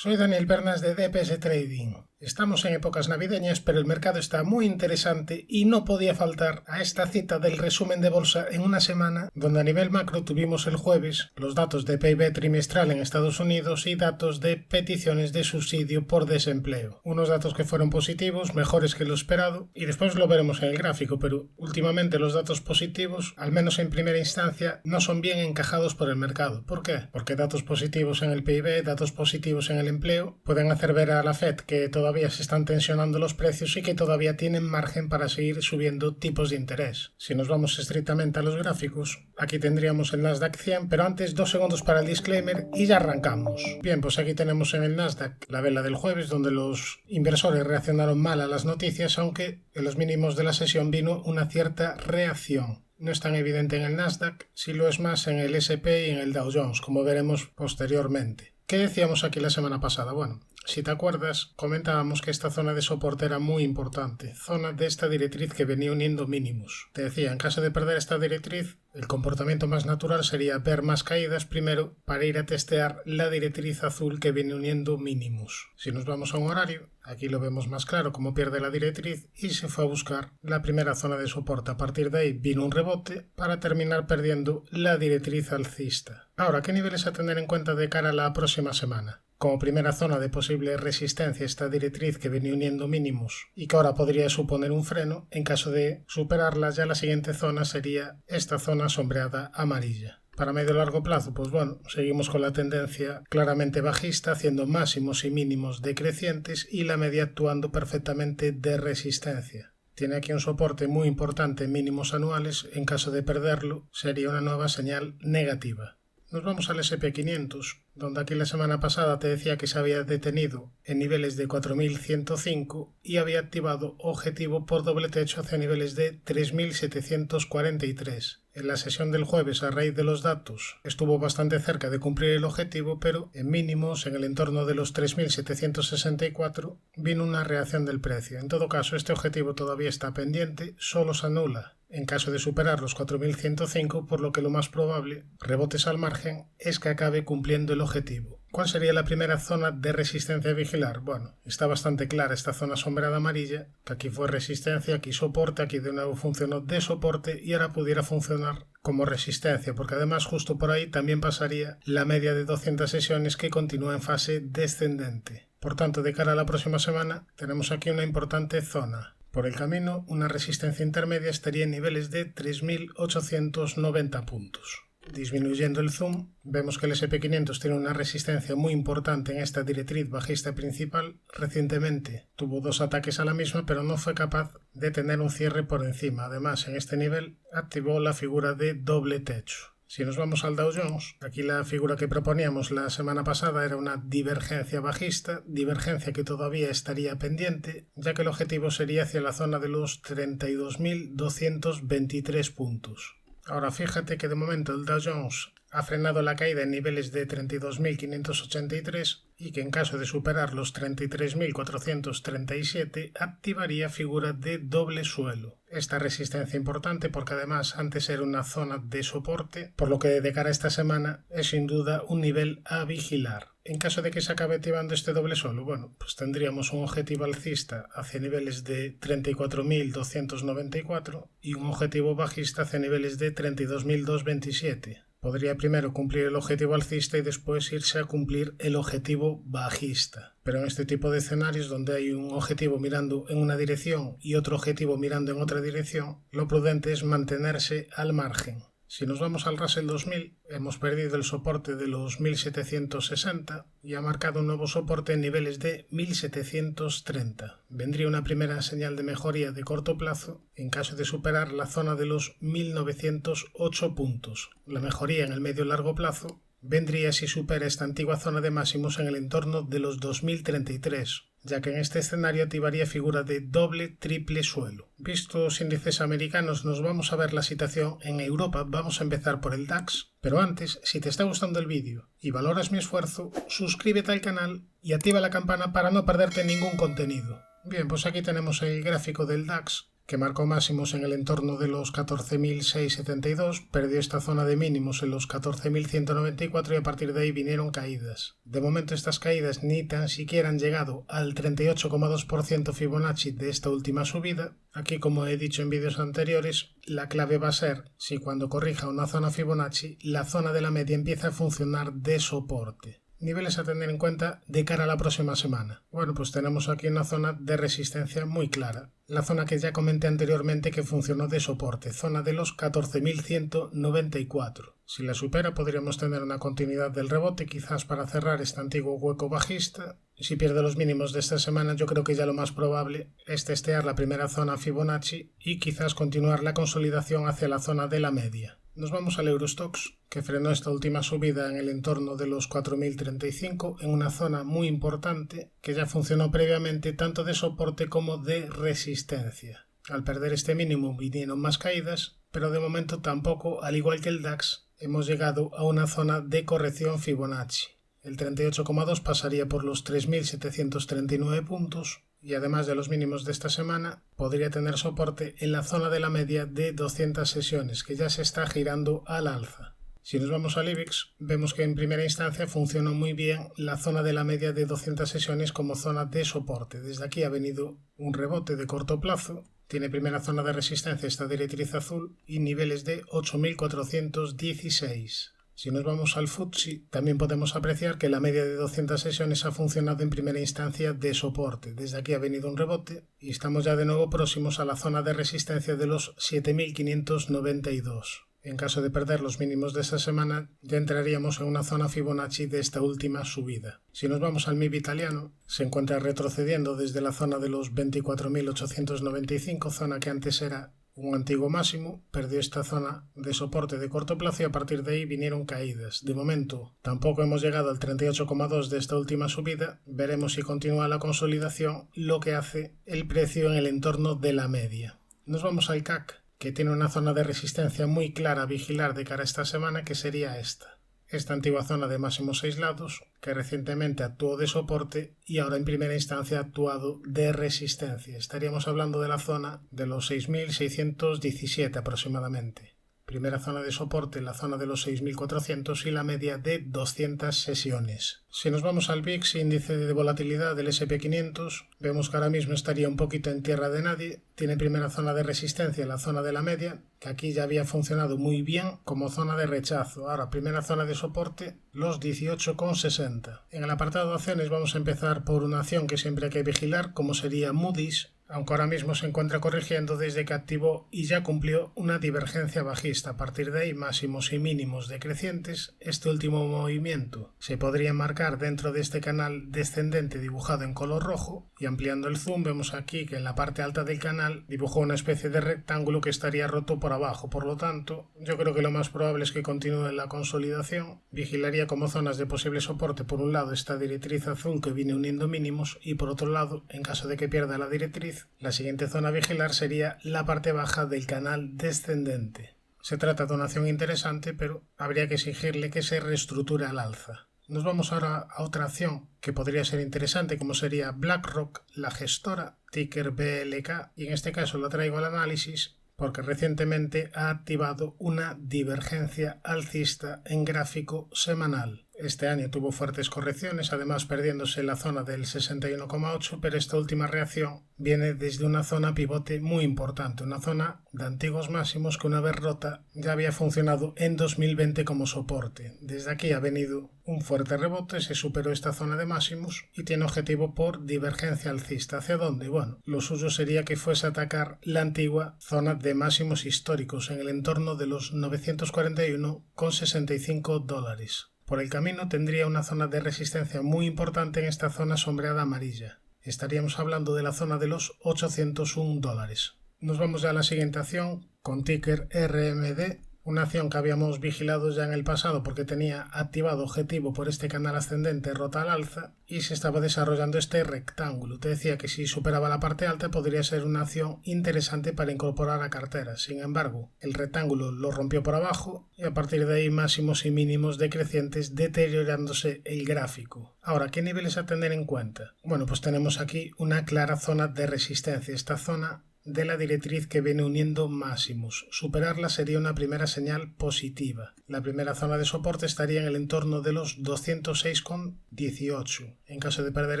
Soy Daniel Bernas de DPS Trading. Estamos en épocas navideñas, pero el mercado está muy interesante y no podía faltar a esta cita del resumen de bolsa en una semana donde a nivel macro tuvimos el jueves los datos de PIB trimestral en Estados Unidos y datos de peticiones de subsidio por desempleo. Unos datos que fueron positivos, mejores que lo esperado, y después lo veremos en el gráfico, pero últimamente los datos positivos, al menos en primera instancia, no son bien encajados por el mercado. ¿Por qué? Porque datos positivos en el PIB, datos positivos en el empleo, pueden hacer ver a la Fed que todavía se están tensionando los precios y que todavía tienen margen para seguir subiendo tipos de interés. Si nos vamos estrictamente a los gráficos, aquí tendríamos el Nasdaq 100, pero antes 2 segundos para el disclaimer y ya arrancamos. Bien, pues aquí tenemos en el Nasdaq la vela del jueves, donde los inversores reaccionaron mal a las noticias, aunque en los mínimos de la sesión vino una cierta reacción. No es tan evidente en el Nasdaq, sí lo es más en el S&P y en el Dow Jones, como veremos posteriormente. ¿Qué decíamos aquí la semana pasada? Bueno, si te acuerdas, comentábamos que esta zona de soporte era muy importante, zona de esta directriz que venía uniendo mínimos. Te decía, en caso de perder esta directriz, el comportamiento más natural sería ver más caídas primero para ir a testear la directriz azul que viene uniendo mínimos. Si nos vamos a un horario, aquí lo vemos más claro cómo pierde la directriz y se fue a buscar la primera zona de soporte. A partir de ahí vino un rebote para terminar perdiendo la directriz alcista. Ahora, ¿qué niveles a tener en cuenta de cara a la próxima semana? Como primera zona de posible resistencia esta directriz que viene uniendo mínimos y que ahora podría suponer un freno, en caso de superarla ya la siguiente zona sería esta zona sombreada amarilla. Para medio y largo plazo, pues bueno, seguimos con la tendencia claramente bajista, haciendo máximos y mínimos decrecientes y la media actuando perfectamente de resistencia. Tiene aquí un soporte muy importante en mínimos anuales, en caso de perderlo sería una nueva señal negativa. Nos vamos al S&P 500, donde aquí la semana pasada te decía que se había detenido en niveles de 4.105 y había activado objetivo por doble techo hacia niveles de 3.743. En la sesión del jueves, a raíz de los datos, estuvo bastante cerca de cumplir el objetivo, pero en mínimos, en el entorno de los 3.764, vino una reacción del precio. En todo caso, este objetivo todavía está pendiente, solo se anula en caso de superar los 4.105, por lo que lo más probable, rebotes al margen, es que acabe cumpliendo el objetivo. ¿Cuál sería la primera zona de resistencia a vigilar? Bueno, está bastante clara esta zona sombreada amarilla, que aquí fue resistencia, aquí soporte, aquí de nuevo funcionó de soporte y ahora pudiera funcionar como resistencia, porque además justo por ahí también pasaría la media de 200 sesiones que continúa en fase descendente. Por tanto, de cara a la próxima semana, tenemos aquí una importante zona. Por el camino, una resistencia intermedia estaría en niveles de 3.890 puntos. Disminuyendo el zoom, vemos que el S&P 500 tiene una resistencia muy importante en esta directriz bajista principal. Recientemente tuvo 2 ataques a la misma, pero no fue capaz de tener un cierre por encima. Además, en este nivel activó la figura de doble techo. Si nos vamos al Dow Jones, aquí la figura que proponíamos la semana pasada era una divergencia bajista, divergencia que todavía estaría pendiente, ya que el objetivo sería hacia la zona de los 32.223 puntos. Ahora fíjate que de momento el Dow Jones ha frenado la caída en niveles de 32.583 y que en caso de superar los 33.437 activaría figura de doble suelo. Esta resistencia importante porque además antes era una zona de soporte, por lo que de cara a esta semana es sin duda un nivel a vigilar. En caso de que se acabe activando este doble suelo, bueno, pues tendríamos un objetivo alcista hacia niveles de 34.294 y un objetivo bajista hacia niveles de 32.227. Podría primero cumplir el objetivo alcista y después irse a cumplir el objetivo bajista. Pero en este tipo de escenarios donde hay un objetivo mirando en una dirección y otro objetivo mirando en otra dirección, lo prudente es mantenerse al margen. Si nos vamos al Russell 2000, hemos perdido el soporte de los 1760 y ha marcado un nuevo soporte en niveles de 1730. Vendría una primera señal de mejoría de corto plazo en caso de superar la zona de los 1908 puntos. La mejoría en el medio y largo plazo vendría si supera esta antigua zona de máximos en el entorno de los 2033, ya que en este escenario activaría figura de doble-triple suelo. Vistos índices americanos, nos vamos a ver la situación en Europa. Vamos a empezar por el DAX, pero antes, si te está gustando el vídeo y valoras mi esfuerzo, suscríbete al canal y activa la campana para no perderte ningún contenido. Bien, pues aquí tenemos el gráfico del DAX, que marcó máximos en el entorno de los 14.672, perdió esta zona de mínimos en los 14.194 y a partir de ahí vinieron caídas. De momento estas caídas ni tan siquiera han llegado al 38,2% Fibonacci de esta última subida. Aquí, como he dicho en vídeos anteriores, la clave va a ser si cuando corrija una zona Fibonacci, la zona de la media empieza a funcionar de soporte. Niveles a tener en cuenta de cara a la próxima semana. Bueno, pues tenemos aquí una zona de resistencia muy clara. La zona que ya comenté anteriormente que funcionó de soporte, zona de los 14.194. Si la supera podríamos tener una continuidad del rebote, quizás para cerrar este antiguo hueco bajista. Si pierde los mínimos de esta semana, yo creo que ya lo más probable es testear la primera zona Fibonacci y quizás continuar la consolidación hacia la zona de la media. Nos vamos al Eurostoxx, que frenó esta última subida en el entorno de los 4.035 en una zona muy importante que ya funcionó previamente tanto de soporte como de resistencia. Al perder este mínimo vinieron más caídas, pero de momento tampoco, al igual que el DAX, hemos llegado a una zona de corrección Fibonacci. El 38,2 pasaría por los 3.739 puntos y además de los mínimos de esta semana podría tener soporte en la zona de la media de 200 sesiones que ya se está girando al alza. Si nos vamos al IBEX, vemos que en primera instancia funcionó muy bien la zona de la media de 200 sesiones como zona de soporte. Desde aquí ha venido un rebote de corto plazo. Tiene primera zona de resistencia esta directriz azul y niveles de 8.416. Si nos vamos al FTSE, también podemos apreciar que la media de 200 sesiones ha funcionado en primera instancia de soporte. Desde aquí ha venido un rebote y estamos ya de nuevo próximos a la zona de resistencia de los 7.592. En caso de perder los mínimos de esta semana, ya entraríamos en una zona Fibonacci de esta última subida. Si nos vamos al MIB italiano, se encuentra retrocediendo desde la zona de los 24.895, zona que antes era un antiguo máximo, perdió esta zona de soporte de corto plazo y a partir de ahí vinieron caídas. De momento tampoco hemos llegado al 38,2 de esta última subida, veremos si continúa la consolidación, lo que hace el precio en el entorno de la media. Nos vamos al CAC, que tiene una zona de resistencia muy clara a vigilar de cara a esta semana, que sería esta antigua zona de máximos aislados, que recientemente actuó de soporte y ahora en primera instancia ha actuado de resistencia. Estaríamos hablando de la zona de los 6.617 aproximadamente. Primera zona de soporte, la zona de los 6.400 y la media de 200 sesiones. Si nos vamos al VIX, índice de volatilidad del S&P 500, vemos que ahora mismo estaría un poquito en tierra de nadie. Tiene primera zona de resistencia, la zona de la media, que aquí ya había funcionado muy bien como zona de rechazo. Ahora, primera zona de soporte, los 18,60. En el apartado de acciones vamos a empezar por una acción que siempre hay que vigilar, como sería Moody's, aunque ahora mismo se encuentra corrigiendo desde que activó y ya cumplió una divergencia bajista. A partir de ahí, máximos y mínimos decrecientes. Este último movimiento se podría marcar dentro de este canal descendente dibujado en color rojo, y ampliando el zoom vemos aquí que en la parte alta del canal dibujó una especie de rectángulo que estaría roto por abajo. Por lo tanto, yo creo que lo más probable es que continúe la consolidación. Vigilaría como zonas de posible soporte por un lado esta directriz azul que viene uniendo mínimos y por otro lado, en caso de que pierda la directriz, la siguiente zona a vigilar sería la parte baja del canal descendente. Se trata de una acción interesante, pero habría que exigirle que se reestructure al alza. Nos vamos ahora a otra acción que podría ser interesante, como sería BlackRock, la gestora, ticker BLK, y en este caso la traigo al análisis porque recientemente ha activado una divergencia alcista en gráfico semanal. Este año tuvo fuertes correcciones, además perdiéndose la zona del 61,8, pero esta última reacción viene desde una zona pivote muy importante, una zona de antiguos máximos que una vez rota ya había funcionado en 2020 como soporte. Desde aquí ha venido un fuerte rebote, se superó esta zona de máximos y tiene objetivo por divergencia alcista. ¿Hacia dónde? Bueno, lo suyo sería que fuese a atacar la antigua zona de máximos históricos en el entorno de los 941,65 dólares. Por el camino tendría una zona de resistencia muy importante en esta zona sombreada amarilla. Estaríamos hablando de la zona de los 801 dólares. Nos vamos ya a la siguiente acción con ticker RMD, una acción que habíamos vigilado ya en el pasado porque tenía activado objetivo por este canal ascendente rota al alza y se estaba desarrollando este rectángulo. Te decía que si superaba la parte alta podría ser una acción interesante para incorporar a cartera. Sin embargo, el rectángulo lo rompió por abajo y a partir de ahí máximos y mínimos decrecientes, deteriorándose el gráfico. Ahora, ¿qué niveles a tener en cuenta? Bueno, pues tenemos aquí una clara zona de resistencia. Esta zona de la directriz que viene uniendo máximos. Superarla sería una primera señal positiva. La primera zona de soporte estaría en el entorno de los 206,18. En caso de perder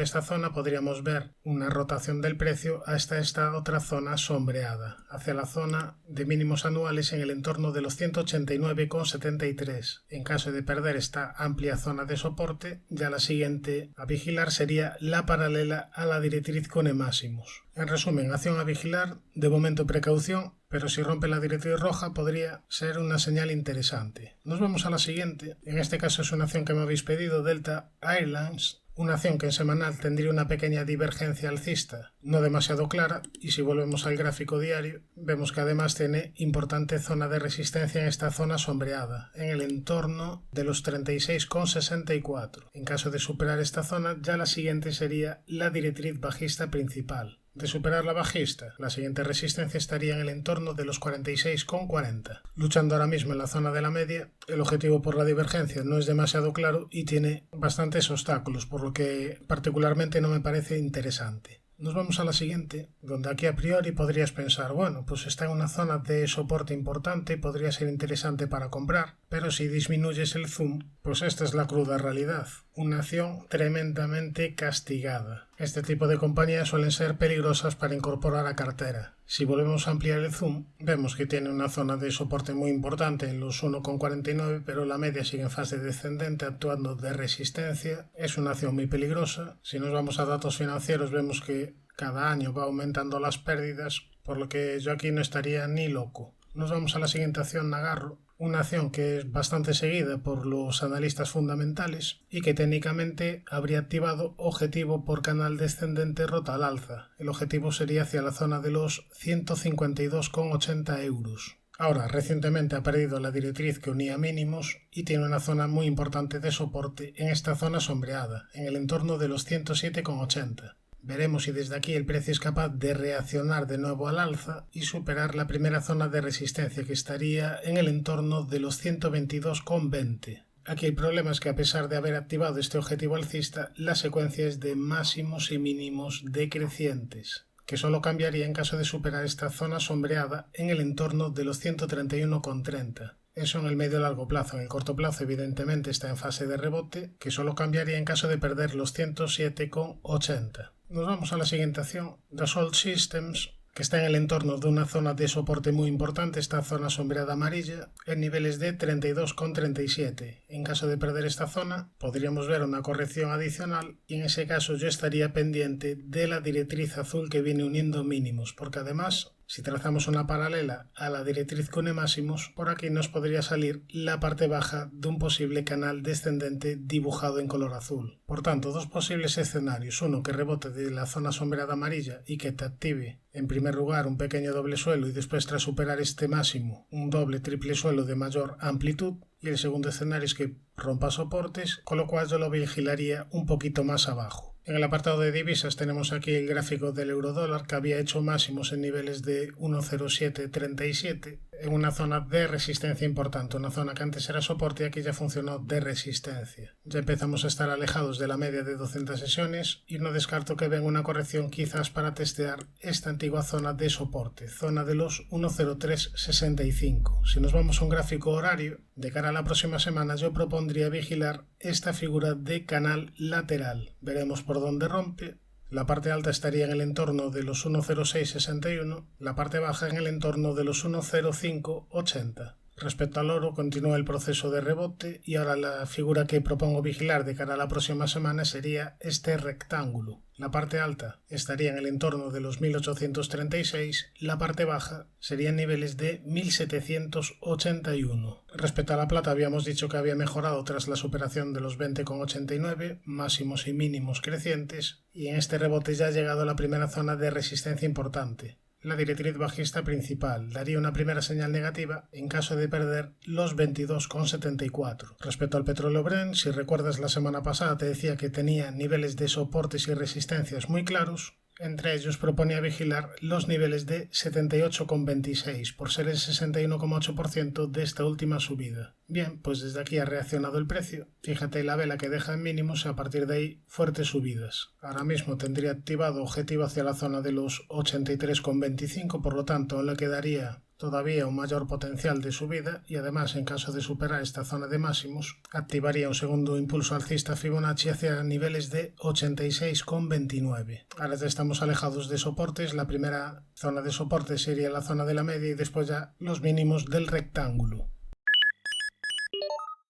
esta zona podríamos ver una rotación del precio hasta esta otra zona sombreada, hacia la zona de mínimos anuales en el entorno de los 189,73. En caso de perder esta amplia zona de soporte, ya la siguiente a vigilar sería la paralela a la directriz con máximos. En resumen, acción a vigilar, de momento precaución, pero si rompe la directriz roja podría ser una señal interesante. Nos vamos a la siguiente. En este caso es una acción que me habéis pedido, Delta Airlines. Una acción que en semanal tendría una pequeña divergencia alcista, no demasiado clara, y si volvemos al gráfico diario, vemos que además tiene importante zona de resistencia en esta zona sombreada, en el entorno de los 36,64. En caso de superar esta zona, ya la siguiente sería la directriz bajista principal. De superar la bajista, la siguiente resistencia estaría en el entorno de los 46,40. Luchando ahora mismo en la zona de la media, el objetivo por la divergencia no es demasiado claro y tiene bastantes obstáculos, por lo que particularmente no me parece interesante. Nos vamos a la siguiente, donde aquí a priori podrías pensar, bueno, pues está en una zona de soporte importante y podría ser interesante para comprar, pero si disminuyes el zoom, pues esta es la cruda realidad, una acción tremendamente castigada. Este tipo de compañías suelen ser peligrosas para incorporar a cartera. Si volvemos a ampliar el zoom, vemos que tiene una zona de soporte muy importante en los 1,49, pero la media sigue en fase descendente actuando de resistencia. Es una acción muy peligrosa. Si nos vamos a datos financieros, vemos que cada año va aumentando las pérdidas, por lo que yo aquí no estaría ni loco. Nos vamos a la siguiente acción, Nagarro. Una acción que es bastante seguida por los analistas fundamentales y que técnicamente habría activado objetivo por canal descendente rota al alza. El objetivo sería hacia la zona de los 152,80 euros. Ahora, recientemente ha perdido la directriz que unía mínimos y tiene una zona muy importante de soporte en esta zona sombreada, en el entorno de los 107,80. Veremos si desde aquí el precio es capaz de reaccionar de nuevo al alza y superar la primera zona de resistencia que estaría en el entorno de los 122,20. Aquí el problema es que a pesar de haber activado este objetivo alcista, la secuencia es de máximos y mínimos decrecientes, que solo cambiaría en caso de superar esta zona sombreada en el entorno de los 131,30. Eso en el medio y largo plazo. En el corto plazo evidentemente está en fase de rebote, que solo cambiaría en caso de perder los 107,80. Nos vamos a la siguiente acción, Dassault Systems, que está en el entorno de una zona de soporte muy importante, esta zona sombreada amarilla, en niveles de 32,37. En caso de perder esta zona, podríamos ver una corrección adicional y en ese caso yo estaría pendiente de la directriz azul que viene uniendo mínimos, porque además, si trazamos una paralela a la directriz que une máximos, por aquí nos podría salir la parte baja de un posible canal descendente dibujado en color azul. Por tanto, dos posibles escenarios, uno que rebote de la zona sombreada amarilla y que te active en primer lugar un pequeño doble suelo y después tras superar este máximo un doble triple suelo de mayor amplitud, y el segundo escenario es que rompa soportes, con lo cual yo lo vigilaría un poquito más abajo. En el apartado de divisas tenemos aquí el gráfico del euro-dólar que había hecho máximos en niveles de 1,0737 en una zona de resistencia importante, una zona que antes era soporte y aquí ya funcionó de resistencia. Ya empezamos a estar alejados de la media de 200 sesiones y no descarto que venga una corrección quizás para testear esta antigua zona de soporte, zona de los 1,0365. Si nos vamos a un gráfico horario, de cara a la próxima semana yo propondría vigilar esta figura de canal lateral. Veremos por dónde rompe. La parte alta estaría en el entorno de los 1,0661, la parte baja en el entorno de los 1,0580. Respecto al oro, continúa el proceso de rebote y ahora la figura que propongo vigilar de cara a la próxima semana sería este rectángulo. La parte alta estaría en el entorno de los 1836, la parte baja serían niveles de 1781. Respecto a la plata habíamos dicho que había mejorado tras la superación de los 20,89, máximos y mínimos crecientes, y en este rebote ya ha llegado a la primera zona de resistencia importante. La directriz bajista principal daría una primera señal negativa en caso de perder los 22,74. Respecto al petróleo Brent, si recuerdas la semana pasada te decía que tenía niveles de soportes y resistencias muy claros. Entre ellos proponía vigilar los niveles de 78,26 por ser el 61,8% de esta última subida. Bien, pues desde aquí ha reaccionado el precio. Fíjate la vela que deja en mínimos y a partir de ahí fuertes subidas. Ahora mismo tendría activado objetivo hacia la zona de los 83,25, por lo tanto le quedaría todavía un mayor potencial de subida y además en caso de superar esta zona de máximos activaría un segundo impulso alcista Fibonacci hacia niveles de 86,29. Ahora ya estamos alejados de soportes, la primera zona de soporte sería la zona de la media y después ya los mínimos del rectángulo.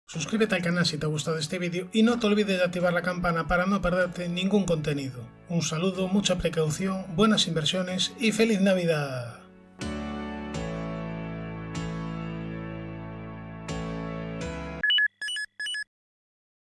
Suscríbete al canal si te ha gustado este vídeo y no te olvides de activar la campana para no perderte ningún contenido. Un saludo, mucha precaución, buenas inversiones y ¡feliz Navidad!